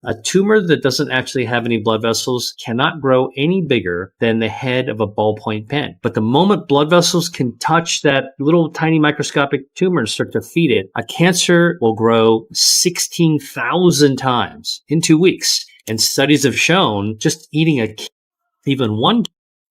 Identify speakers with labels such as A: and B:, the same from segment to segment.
A: A tumor that doesn't actually have any blood vessels cannot grow any bigger than the head of a ballpoint pen. But the moment blood vessels can touch that little tiny microscopic tumor and start to feed it, a cancer will grow 16,000 times in 2 weeks. And studies have shown just eating even one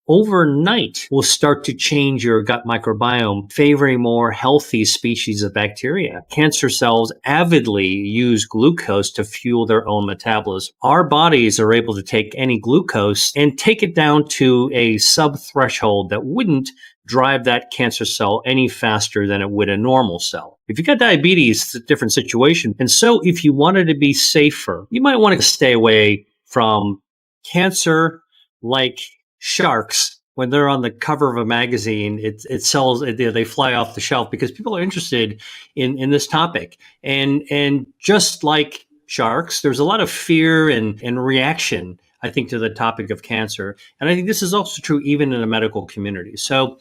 A: overnight will start to change your gut microbiome, favoring more healthy species of bacteria. Cancer cells avidly use glucose to fuel their own metabolism. Our bodies are able to take any glucose and take it down to a sub-threshold that wouldn't drive that cancer cell any faster than it would a normal cell. If you got diabetes, it's a different situation. And so if you wanted to be safer, you might want to stay away from cancer like sharks. When they're on the cover of a magazine, it sells, they fly off the shelf because people are interested in this topic. And just like sharks, there's a lot of fear and reaction, I think, to the topic of cancer. And I think this is also true even in the medical community. So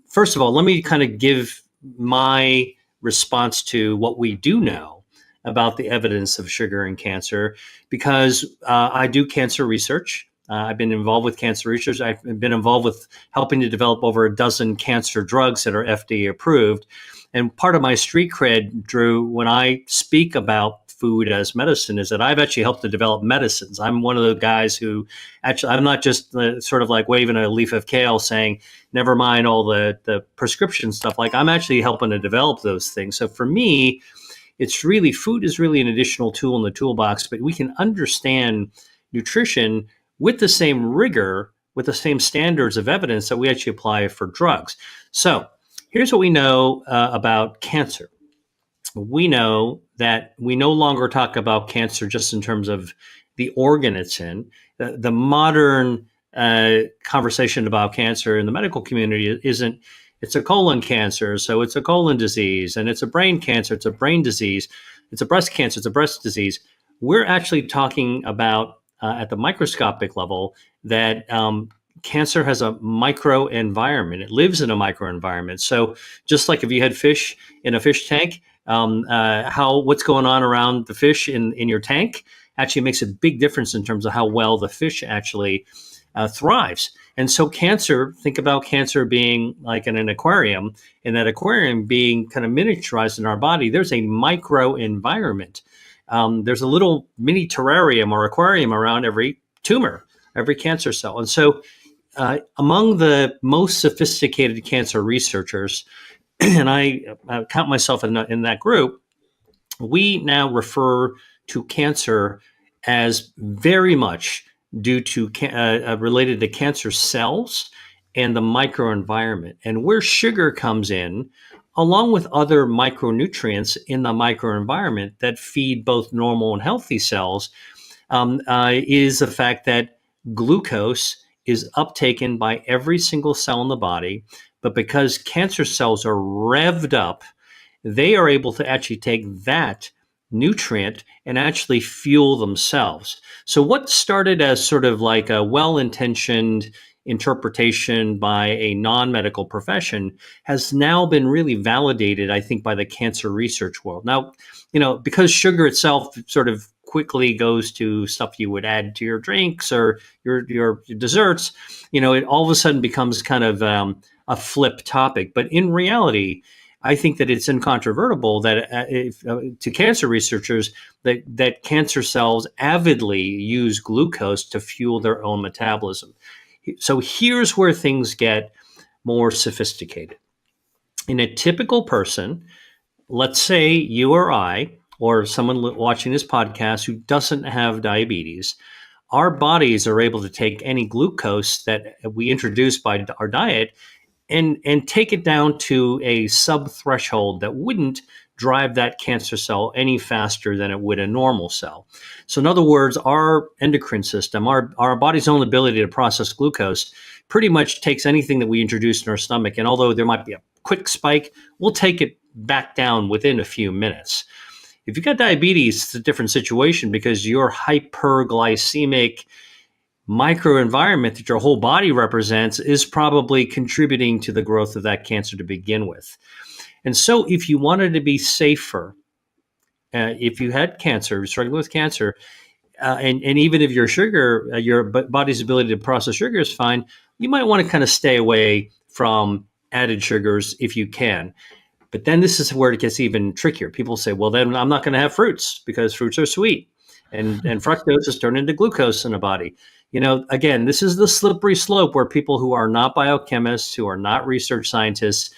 A: first of all, let me kind of give my response to what we do know about the evidence of sugar and cancer, because I do cancer research. I've been involved with cancer research. I've been involved with helping to develop over a dozen cancer drugs that are FDA approved. And part of my street cred, Drew, when I speak about food as medicine, is that I've actually helped to develop medicines. I'm one of the guys who actually, I'm not just sort of like waving a leaf of kale saying, never mind all the prescription stuff. Like, I'm actually helping to develop those things. So for me, it's really, food is really an additional tool in the toolbox, but we can understand nutrition with the same rigor, with the same standards of evidence that we actually apply for drugs. So here's what we know about cancer. We know that we no longer talk about cancer just in terms of the organ it's in. The modern conversation about cancer in the medical community isn't, it's a colon cancer, so it's a colon disease, and it's a brain cancer, it's a brain disease, it's a breast cancer, it's a breast disease. We're actually talking about at the microscopic level that cancer has a microenvironment. It lives in a microenvironment. So just like if you had fish in a fish tank, what's going on around the fish in your tank actually makes a big difference in terms of how well the fish actually thrives. And so cancer, think about cancer being like in an aquarium, and that aquarium being kind of miniaturized in our body. There's a microenvironment. There's a little mini terrarium or aquarium around every tumor, every cancer cell. And so among the most sophisticated cancer researchers, and I count myself in that group, we now refer to cancer as very much due to related to cancer cells and the microenvironment. And where sugar comes in, along with other micronutrients in the microenvironment that feed both normal and healthy cells, is the fact that glucose is uptaken by every single cell in the body. But because cancer cells are revved up, they are able to actually take that nutrient and actually fuel themselves. So what started as sort of like a well-intentioned interpretation by a non-medical profession has now been really validated, I think, by the cancer research world. Now, because sugar itself sort of quickly goes to stuff you would add to your drinks or your desserts, it all of a sudden becomes kind of a flip topic. But in reality, I think that it's incontrovertible that to cancer researchers that cancer cells avidly use glucose to fuel their own metabolism. So here's where things get more sophisticated. In a typical person, let's say you or I, or someone watching this podcast who doesn't have diabetes, our bodies are able to take any glucose that we introduce by our diet and take it down to a sub-threshold that wouldn't drive that cancer cell any faster than it would a normal cell. So in other words, our endocrine system, our body's own ability to process glucose pretty much takes anything that we introduce in our stomach, and although there might be a quick spike, we'll take it back down within a few minutes. If you've got diabetes, it's a different situation because your hyperglycemic microenvironment that your whole body represents is probably contributing to the growth of that cancer to begin with. And so if you wanted to be safer, if you had cancer, struggling with cancer, and even if your sugar, your body's ability to process sugar is fine, you might want to kind of stay away from added sugars if you can. But then this is where it gets even trickier. People say, well, then I'm not going to have fruits because fruits are sweet. And fructose is turned into glucose in the body. Again, this is the slippery slope where people who are not biochemists, who are not research scientists,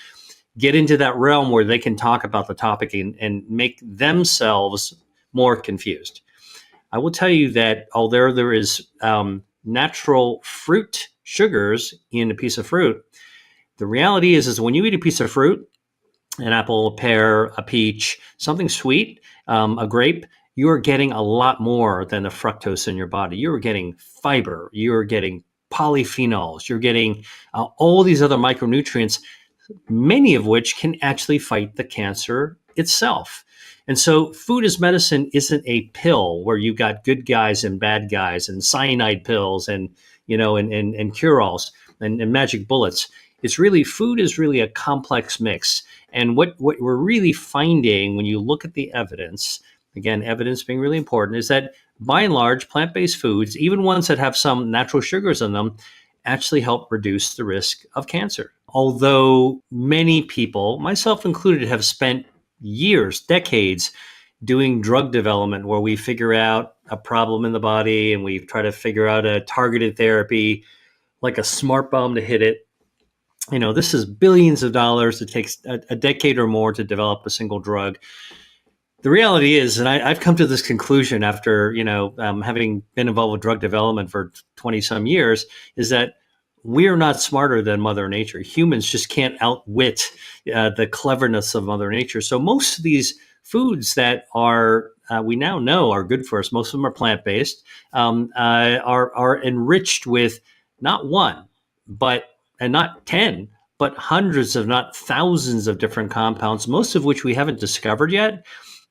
A: get into that realm where they can talk about the topic and make themselves more confused. I will tell you that although there is natural fruit sugars in a piece of fruit, the reality is when you eat a piece of fruit, an apple, a pear, a peach, something sweet, a grape, you are getting a lot more than the fructose in your body. You're getting fiber, you're getting polyphenols, you're getting all these other micronutrients, many of which can actually fight the cancer itself. And so food as medicine isn't a pill where you got good guys and bad guys and cyanide pills and cure-alls and magic bullets. It's really, food is really a complex mix. And what we're really finding when you look at the evidence, again, evidence being really important, is that by and large, plant-based foods, even ones that have some natural sugars in them, actually help reduce the risk of cancer. Although many people, myself included, have spent years, decades, doing drug development where we figure out a problem in the body and we try to figure out a targeted therapy, like a smart bomb to hit it. This is billions of dollars. It takes a decade or more to develop a single drug. The reality is, and I've come to this conclusion after, having been involved with drug development for 20 some years, is that we're not smarter than Mother Nature. Humans just can't outwit the cleverness of Mother Nature. So most of these foods that are we now know are good for us, most of them are plant-based, are enriched with not one, and not 10, but hundreds, if not thousands of different compounds, most of which we haven't discovered yet,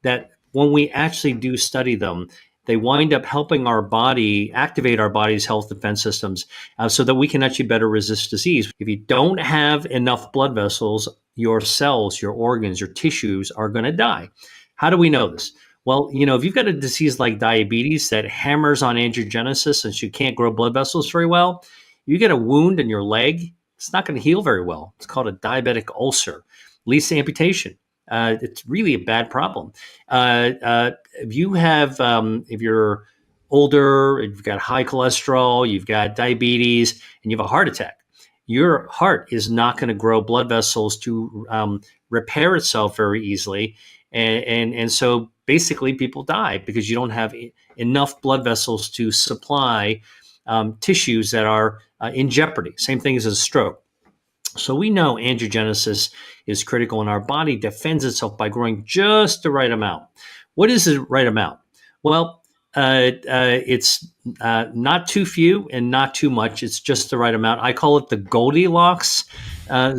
A: that when we actually do study them, they wind up helping our body activate our body's health defense systems so that we can actually better resist disease. If you don't have enough blood vessels, your cells, your organs, your tissues are going to die. How do we know this? Well, if you've got a disease like diabetes that hammers on angiogenesis and you can't grow blood vessels very well, you get a wound in your leg, it's not going to heal very well. It's called a diabetic ulcer, leads to amputation. It's really a bad problem. If you're older, if you've got high cholesterol, you've got diabetes, and you have a heart attack, your heart is not going to grow blood vessels to repair itself very easily. And so basically people die because you don't have enough blood vessels to supply tissues that are in jeopardy. Same thing as a stroke. So we know angiogenesis is critical, and our body defends itself by growing just the right amount. What is the right amount? Well, it's not too few and not too much. It's just the right amount. I call it the Goldilocks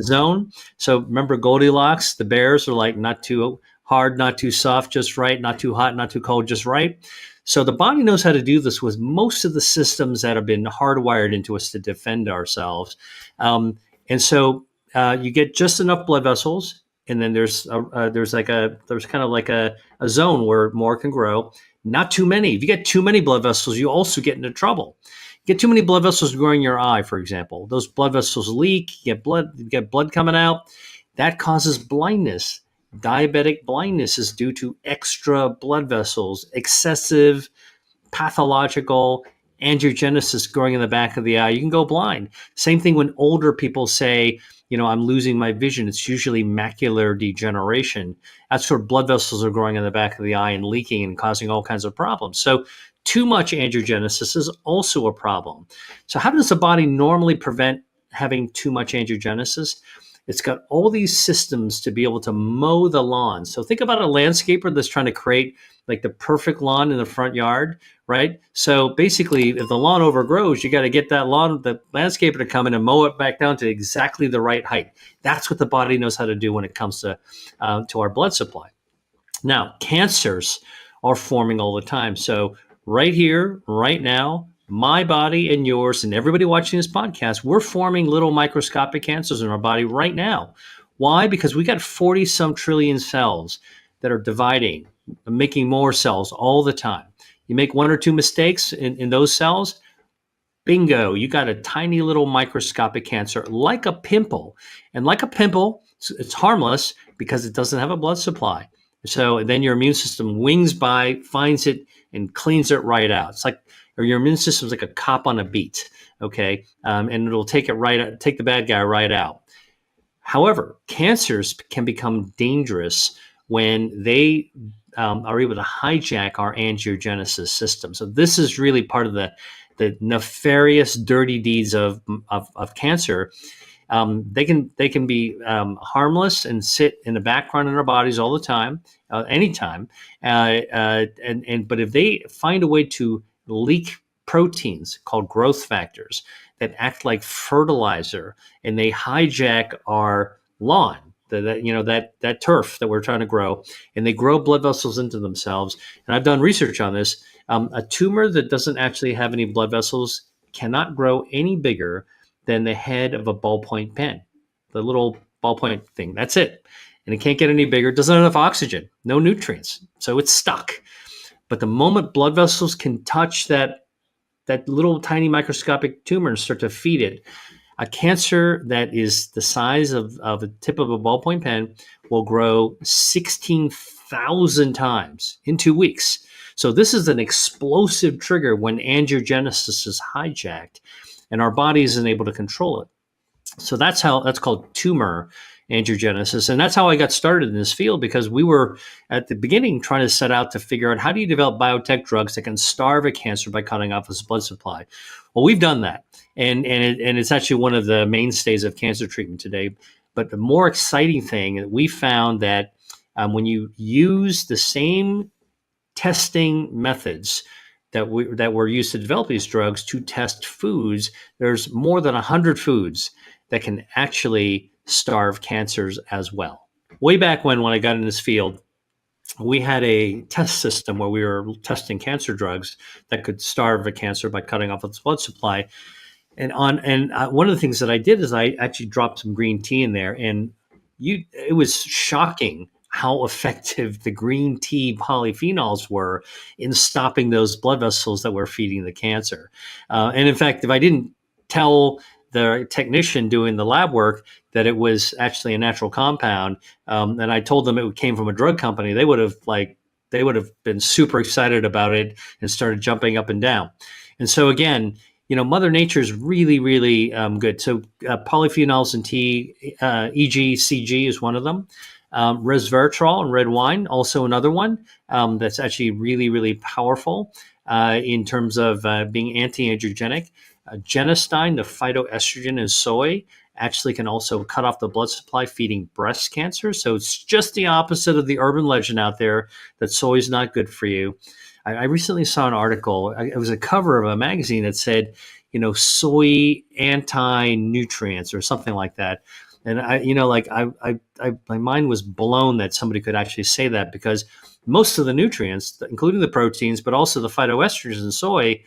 A: zone. So remember Goldilocks? The bears are like not too hard, not too soft, just right, not too hot, not too cold, just right. So the body knows how to do this with most of the systems that have been hardwired into us to defend ourselves. And so you get just enough blood vessels, and then there's kind of like a zone where more can grow. Not too many. If you get too many blood vessels, you also get into trouble. Get too many blood vessels growing your eye, for example. Those blood vessels leak. You get blood coming out. That causes blindness. Diabetic blindness is due to extra blood vessels, excessive pathological angiogenesis growing in the back of the eye. You can go blind. Same thing when older people say, I'm losing my vision. It's usually macular degeneration. That's where blood vessels are growing in the back of the eye and leaking and causing all kinds of problems. So too much angiogenesis is also a problem. So how does the body normally prevent having too much angiogenesis? It's got all these systems to be able to mow the lawn. So think about a landscaper that's trying to create like the perfect lawn in the front yard, right? So basically, if the lawn overgrows, you got to get the landscaper to come in and mow it back down to exactly the right height. That's what the body knows how to do when it comes to our blood supply. Now, cancers are forming all the time. So right here, right now, my body and yours and everybody watching this podcast, we're forming little microscopic cancers in our body right now. Why? Because we got 40 some trillion cells that are dividing, making more cells all the time. You make one or two mistakes in those cells, bingo, you got a tiny little microscopic cancer, like a pimple. And like a pimple, it's harmless because it doesn't have a blood supply. So then your immune system wings by, finds it, and cleans it right out. It's like, or your immune system's like a cop on a beat, okay? And it'll take the bad guy right out. However, cancers can become dangerous when they are able to hijack our angiogenesis system. So this is really part of the nefarious, dirty deeds of cancer. They can be harmless and sit in the background in our bodies all the time, anytime. But if they find a way to leak proteins called growth factors that act like fertilizer, and they hijack our lawn, that turf that we're trying to grow, and they grow blood vessels into themselves. And I've done research on this. A tumor that doesn't actually have any blood vessels cannot grow any bigger than the head of a ballpoint pen, the little ballpoint thing. That's it. And it can't get any bigger. It doesn't have enough oxygen, no nutrients. So it's stuck. But the moment blood vessels can touch that little tiny microscopic tumor and start to feed it, a cancer that is the size of the tip of a ballpoint pen will grow 16,000 times in 2 weeks. So this is an explosive trigger when angiogenesis is hijacked and our body isn't able to control it. So that's called tumor angiogenesis. And that's how I got started in this field, because we were at the beginning trying to set out to figure out, how do you develop biotech drugs that can starve a cancer by cutting off its blood supply? Well, we've done that. And it's actually one of the mainstays of cancer treatment today. But the more exciting thing, we found that when you use the same testing methods that were used to develop these drugs to test foods, there's more than 100 foods that can actually starve cancers as well. Way back when I got in this field, we had a test system where we were testing cancer drugs that could starve a cancer by cutting off its blood supply. And one of the things that I did is I actually dropped some green tea in there, and it was shocking how effective the green tea polyphenols were in stopping those blood vessels that were feeding the cancer. And in fact, if I didn't tell the technician doing the lab work that it was actually a natural compound, and I told them it came from a drug company, they would have been super excited about it and started jumping up and down. And so again, Mother Nature is really, really good. So polyphenols in tea, e.g., CG is one of them. Resveratrol in red wine, also another one that's actually really, really powerful in terms of being anti-angiogenic. Genistein, the phytoestrogen in soy, actually can also cut off the blood supply, feeding breast cancer. So it's just the opposite of the urban legend out there that soy is not good for you. I recently saw an article. It was a cover of a magazine that said, soy anti-nutrients or something like that. And my mind was blown that somebody could actually say that, because most of the nutrients, including the proteins, but also the phytoestrogens in soy,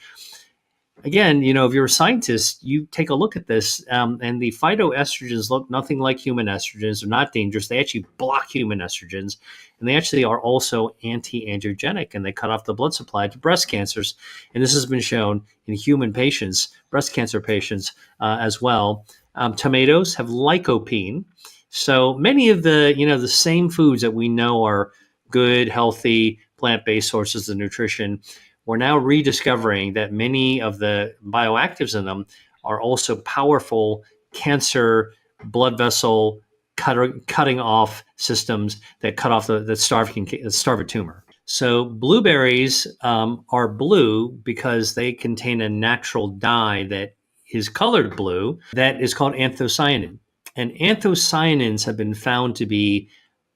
A: again, if you're a scientist, you take a look at this, and the phytoestrogens look nothing like human estrogens. They're not dangerous. They actually block human estrogens, and they actually are also anti-angiogenic, and they cut off the blood supply to breast cancers. And this has been shown in human patients, breast cancer patients as well. Tomatoes have lycopene. So many of the same foods that we know are good, healthy, plant-based sources of nutrition, we're now rediscovering that many of the bioactives in them are also powerful cancer blood vessel cutting off systems that cut off that starve a tumor. So blueberries are blue because they contain a natural dye that is colored blue that is called anthocyanin. And anthocyanins have been found to be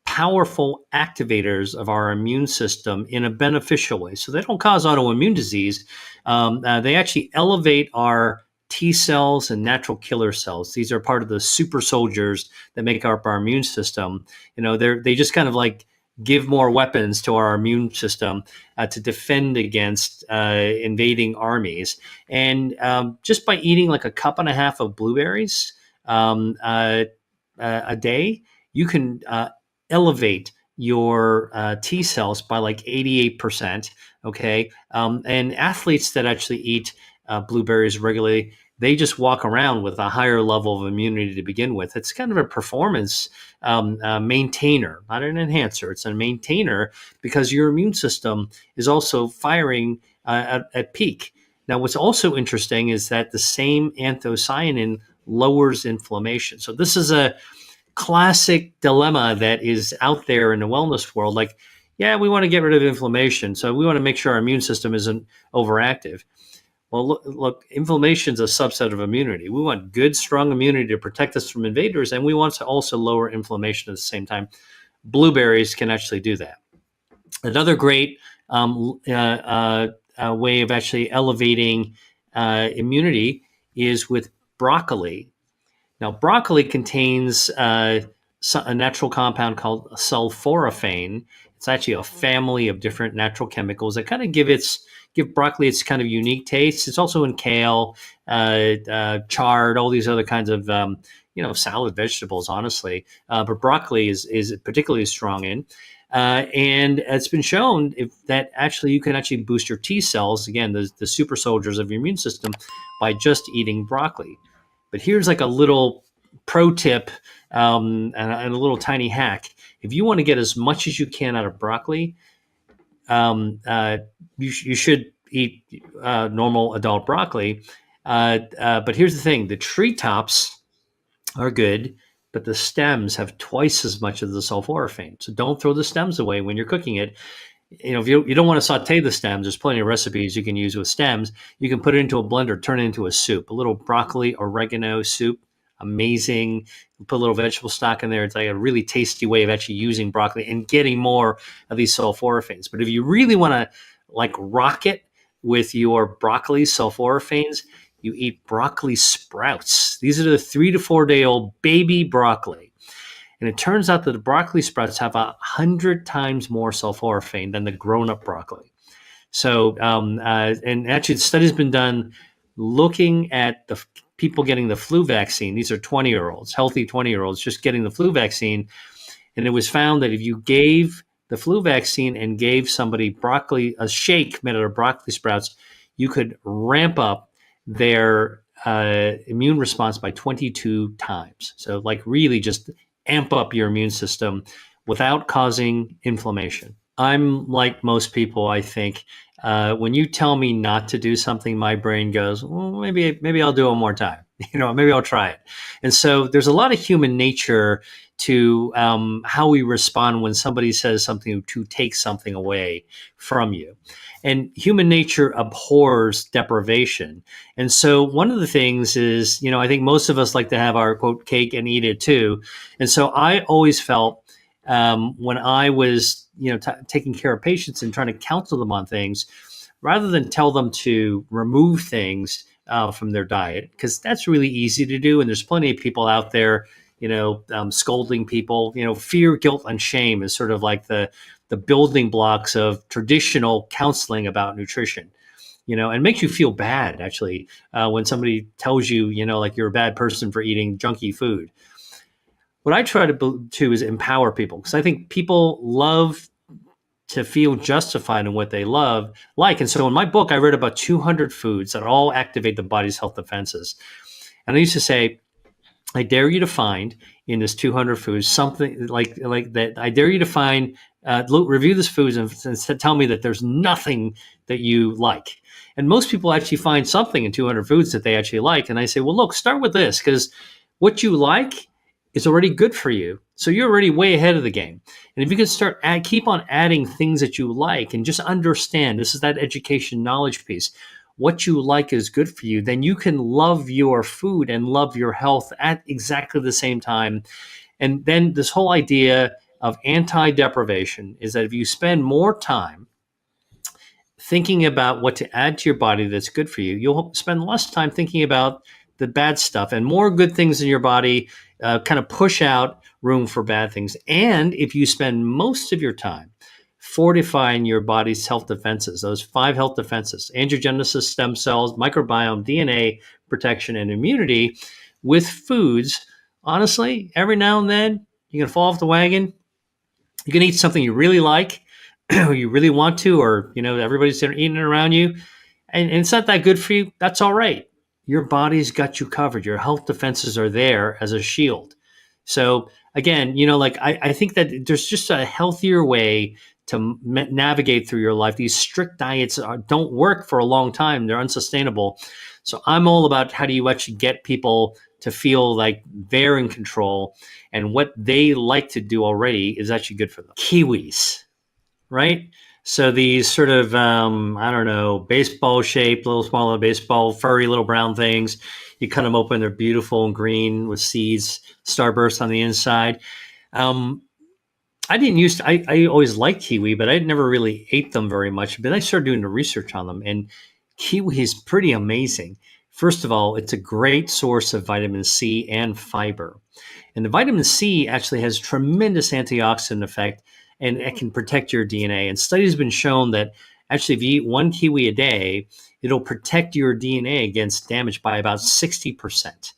A: powerful activators of our immune system in a beneficial way. So they don't cause autoimmune disease. They actually elevate our T cells and natural killer cells. These are part of the super soldiers that make up our immune system. They just kind of like give more weapons to our immune system to defend against invading armies. And just by eating like a cup and a half of blueberries a day, you can elevate your T cells by like 88%. Okay. And athletes that actually eat blueberries regularly, they just walk around with a higher level of immunity to begin with. It's kind of a performance maintainer, not an enhancer. It's a maintainer because your immune system is also firing at peak. Now, what's also interesting is that the same anthocyanin lowers inflammation. So this is a classic dilemma that is out there in the wellness world. Like, yeah, we want to get rid of inflammation, so we want to make sure our immune system isn't overactive. Well, look, inflammation is a subset of immunity. We want good, strong immunity to protect us from invaders, and we want to also lower inflammation at the same time. Blueberries can actually do that. Another great way of actually elevating immunity is with broccoli. Now, broccoli contains a natural compound called sulforaphane. It's actually a family of different natural chemicals that kind of give broccoli its kind of unique taste. It's also in kale, chard, all these other kinds of salad vegetables. Honestly, but broccoli is particularly strong in. And it's been shown that actually you can actually boost your T cells, again, the super soldiers of your immune system, by just eating broccoli. But here's like a little pro tip and a little tiny hack. If you want to get as much as you can out of broccoli, you should eat normal adult broccoli. But here's the thing: the treetops are good, but the stems have twice as much of the sulforaphane. So don't throw the stems away when you're cooking it. If you don't want to saute the stems, there's plenty of recipes you can use with stems. You can put it into a blender, turn it into a soup, a little broccoli oregano soup. Amazing. Put a little vegetable stock in there. It's like a really tasty way of actually using broccoli and getting more of these sulforaphanes. But if you really want to like rock it with your broccoli sulforaphanes, you eat broccoli sprouts. These are the 3 to 4 day old baby broccoli. And it turns out that the broccoli sprouts have 100 times more sulforaphane than the grown-up broccoli. So, and actually, the study's been done looking at the people getting the flu vaccine. These are 20-year-olds, healthy 20-year-olds, just getting the flu vaccine. And it was found that if you gave the flu vaccine and gave somebody broccoli, a shake made out of broccoli sprouts, you could ramp up their immune response by 22 times. So, like, really just amp up your immune system without causing inflammation. I'm like most people, I think. When you tell me not to do something, my brain goes, well, maybe I'll do it one more time. Maybe I'll try it. And so there's a lot of human nature to how we respond when somebody says something to take something away from you. And human nature abhors deprivation. And so one of the things is, I think most of us like to have our quote cake and eat it too. And so I always felt when I was, taking care of patients and trying to counsel them on things, rather than tell them to remove things from their diet, because that's really easy to do. And there's plenty of people out there, scolding people. Fear, guilt, and shame is sort of like the building blocks of traditional counseling about nutrition. And makes you feel bad actually when somebody tells you, like you're a bad person for eating junky food. What I try to do is empower people, because I think people love to feel justified in what they like. And so in my book, I read about 200 foods that all activate the body's health defenses. And I used to say, I dare you to find in this 200 foods something like that. I dare you to find, review this foods and tell me that there's nothing that you like. And most people actually find something in 200 foods that they actually like. And I say, well, look, start with this, because what you like is already good for you. So you're already way ahead of the game. And if you can keep on adding things that you like and just understand, this is that education knowledge piece, what you like is good for you, then you can love your food and love your health at exactly the same time. And then this whole idea of anti-deprivation is that if you spend more time thinking about what to add to your body that's good for you, you'll spend less time thinking about the bad stuff, and more good things in your body kind of push out room for bad things. And if you spend most of your time fortifying your body's health defenses, those 5 health defenses, angiogenesis, stem cells, microbiome, DNA protection, and immunity with foods, honestly, every now and then you're going to fall off the wagon. You can eat something you really like, or you really want to, or everybody's eating it around you, and it's not that good for you. That's all right. Your body's got you covered. Your health defenses are there as a shield. So again, like I think that there's just a healthier way to navigate through your life. These strict diets don't work for a long time. They're unsustainable. So I'm all about how do you actually get people to feel like they're in control, and what they like to do already is actually good for them. Kiwis, right? So these sort of, I don't know, baseball shaped, little smaller baseball, furry little brown things. You cut them open, they're beautiful and green with seeds, starburst on the inside. Um, I didn't used to, I always liked kiwi, but I never really ate them very much. But I started doing the research on them, and kiwi is pretty amazing. First of all, it's a great source of vitamin C and fiber. And the vitamin C actually has tremendous antioxidant effect, and it can protect your DNA. And studies have been shown that actually if you eat one kiwi a day, it'll protect your DNA against damage by about 60%.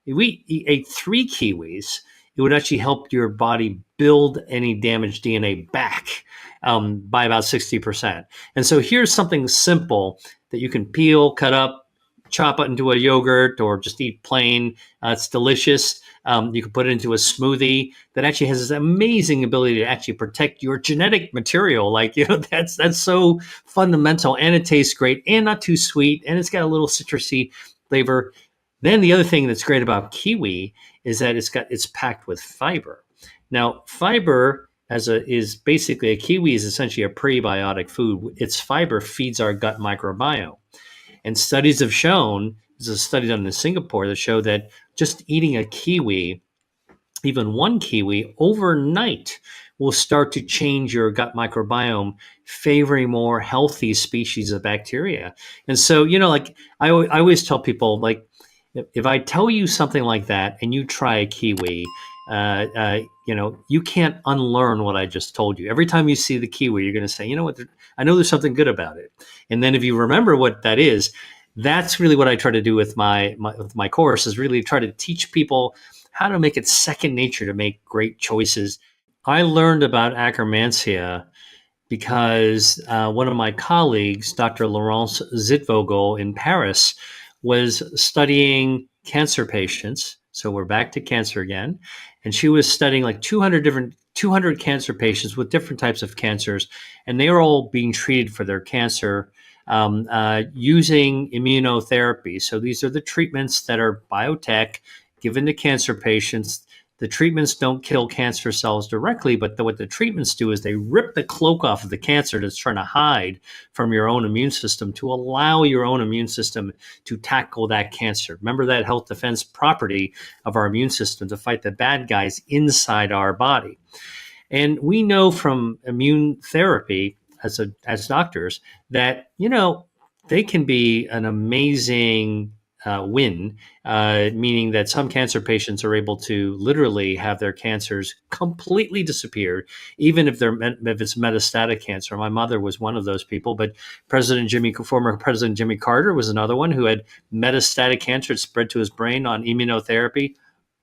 A: If we ate 3 kiwis, it would actually help your body build any damaged DNA back by about 60%. And so here's something simple that you can peel, cut up, chop it into a yogurt, or just eat plain. It's delicious. You can put it into a smoothie that actually has this amazing ability to actually protect your genetic material. Like, that's so fundamental, and it tastes great and not too sweet, and it's got a little citrusy flavor. Then the other thing that's great about kiwi is that it's packed with fiber. Now, fiber is basically, a kiwi is essentially a prebiotic food. Its fiber feeds our gut microbiome. And studies have shown, there's a study done in Singapore that showed that just eating a kiwi, even one kiwi, overnight will start to change your gut microbiome, favoring more healthy species of bacteria. And so, like I always tell people, like, if I tell you something like that and you try a kiwi, you can't unlearn what I just told you. Every time you see the kiwi, you're going to say, you know what, I know there's something good about it. And then if you remember what that is, that's really what I try to do with my course, is really try to teach people how to make it second nature to make great choices. I learned about Akkermansia because one of my colleagues, Dr. Laurence Zitvogel in Paris, was studying cancer patients. So we're back to cancer again. And she was studying like 200 cancer patients with different types of cancers. And they were all being treated for their cancer using immunotherapy. So these are the treatments that are biotech given to cancer patients. The treatments don't kill cancer cells directly, but what the treatments do is they rip the cloak off of the cancer that's trying to hide from your own immune system to allow your own immune system to tackle that cancer. Remember that health defense property of our immune system to fight the bad guys inside our body. And we know from immune therapy as doctors that, they can be an amazing win, meaning that some cancer patients are able to literally have their cancers completely disappear, even if it's metastatic cancer. My mother was one of those people, but former President Jimmy Carter was another one who had metastatic cancer. It spread to his brain on immunotherapy,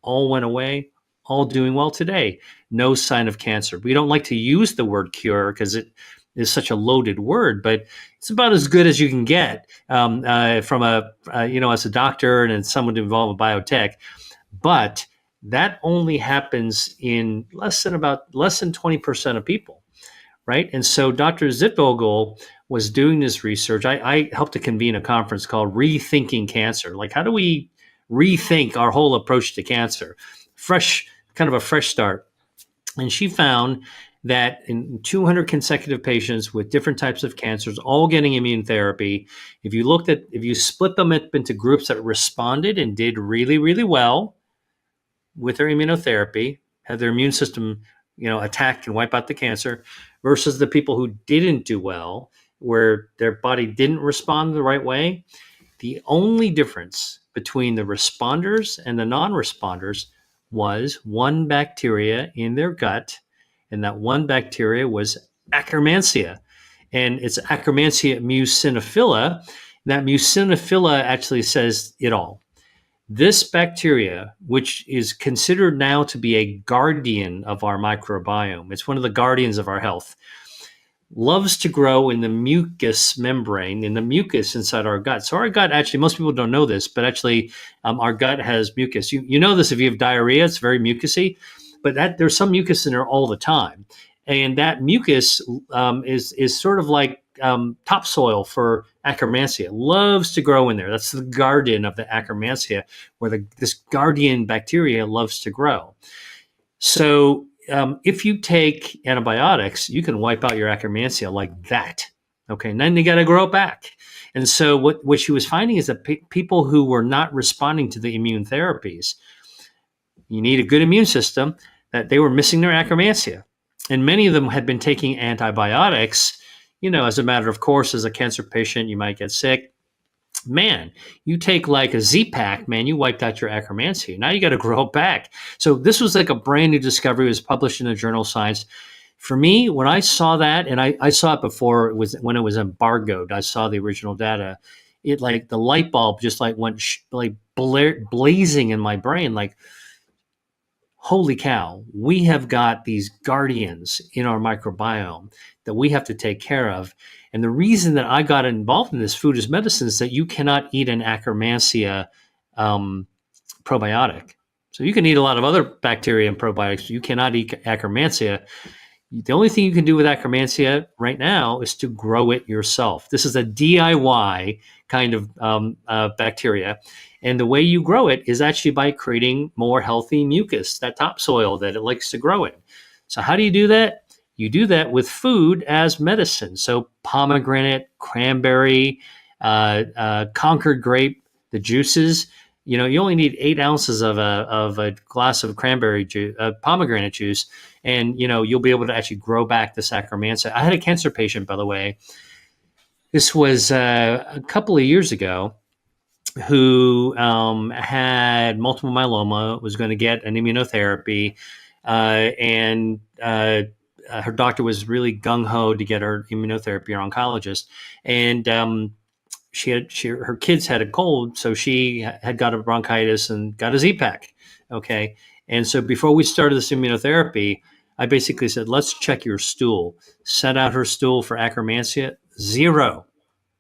A: all went away, all doing well today. No sign of cancer. We don't like to use the word cure because it is such a loaded word, but it's about as good as you can get from as a doctor and someone involved with biotech. But that only happens in less than 20% of people, right? And so Dr. Zitvogel was doing this research. I helped to convene a conference called Rethinking Cancer. Like, how do we rethink our whole approach to cancer? Kind of a fresh start. And she found that in 200 consecutive patients with different types of cancers, all getting immune therapy, if you split them up into groups that responded and did really, really well with their immunotherapy, had their immune system, attack and wipe out the cancer, versus the people who didn't do well, where their body didn't respond the right way, the only difference between the responders and the non-responders was one bacteria in their gut, and that one bacteria was Akkermansia. And it's Akkermansia muciniphila. That muciniphila actually says it all. This bacteria, which is considered now to be a guardian of our microbiome, it's one of the guardians of our health, loves to grow in the mucous membrane, in the mucus inside our gut. So our gut, actually, most people don't know this, but actually our gut has mucus. You know this if you have diarrhea, it's very mucusy, but there's some mucus in there all the time. And that mucus is sort of like topsoil for Akkermansia. It loves to grow in there. That's the guardian of the Akkermansia, where this guardian bacteria loves to grow. So if you take antibiotics, you can wipe out your Akkermansia like that. Okay, and then you got to grow it back. And so what she was finding is that people who were not responding to the immune therapies, you need a good immune system, that they were missing their Akkermansia. And many of them had been taking antibiotics, as a matter of course. As a cancer patient, you might get sick. Man, you take like a Z-Pack, man, you wiped out your Akkermansia. Now you got to grow it back. So this was like a brand new discovery. It was published in the journal Science. For me, when I saw that, and I saw it before, when it was embargoed, I saw the original data. It, like, the light bulb just like went blazing in my brain. Like, holy cow, we have got these guardians in our microbiome that we have to take care of. And the reason that I got involved in this food as medicine is that you cannot eat an Akkermansia probiotic. So you can eat a lot of other bacteria and probiotics. You cannot eat Akkermansia. The only thing you can do with Akkermansia right now is to grow it yourself. This is a DIY kind of bacteria. And the way you grow it is actually by creating more healthy mucus, that topsoil that it likes to grow in. So how do you do that? You do that with food as medicine. So pomegranate, cranberry, Concord grape, the juices. You only need 8 ounces of a glass of cranberry juice, pomegranate juice, and you'll be able to actually grow back this Akkermansia. I had a cancer patient, by the way. This was a couple of years ago, who had multiple myeloma, was going to get an immunotherapy, and her doctor was really gung-ho to get her immunotherapy, her oncologist. And her kids had a cold, so she had got a bronchitis and got a Z-Pack. Okay. And so before we started this immunotherapy, I basically said, let's check your stool. Sent out her stool for Akkermansia, 0,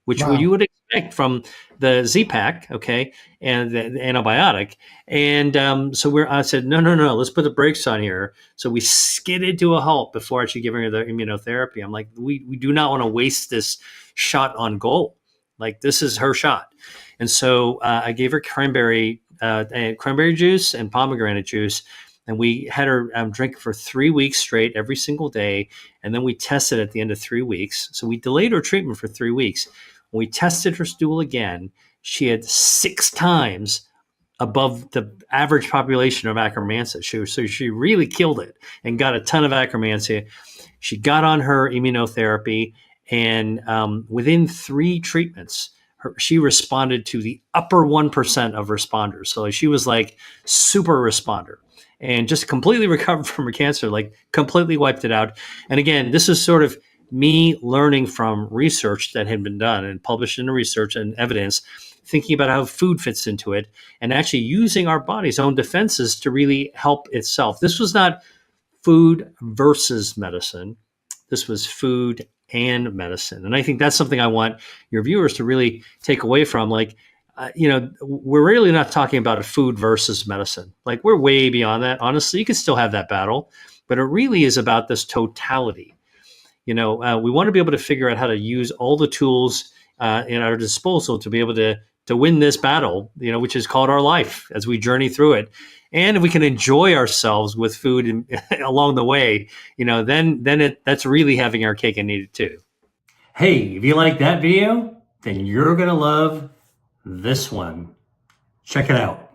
A: which
B: Wow.
A: you would expect from the Z-Pack, okay, and the antibiotic. And so I said, no, let's put the brakes on here. So we skidded to a halt before actually giving her the immunotherapy. I'm like, we do not want to waste this shot on goal. Like, this is her shot. And so I gave her cranberry juice and pomegranate juice. And we had her drink for 3 weeks straight every single day. And then we tested at the end of 3 weeks. So we delayed her treatment for 3 weeks. When we tested her stool again, she had 6 times above the average population of Akkermansia. So she really killed it and got a ton of Akkermansia. She got on her immunotherapy, and within 3 treatments, she responded to the upper 1% of responders. So she was like super responder, and just completely recovered from her cancer, like completely wiped it out. And again, this is sort of me learning from research that had been done and published in the research and evidence, thinking about how food fits into it, and actually using our body's own defenses to really help itself. This was not food versus medicine. This was food and medicine. And I think that's something I want your viewers to really take away from. Like, we're really not talking about a food versus medicine. Like, we're way beyond that. Honestly, you can still have that battle, but it really is about this totality. We want to be able to figure out how to use all the tools in our disposal to be able to win this battle, which is called our life, as we journey through it. And if we can enjoy ourselves with food along the way, then that's really having our cake and eat it too. Hey, if you like that video, then you're going to love this one. Check it out.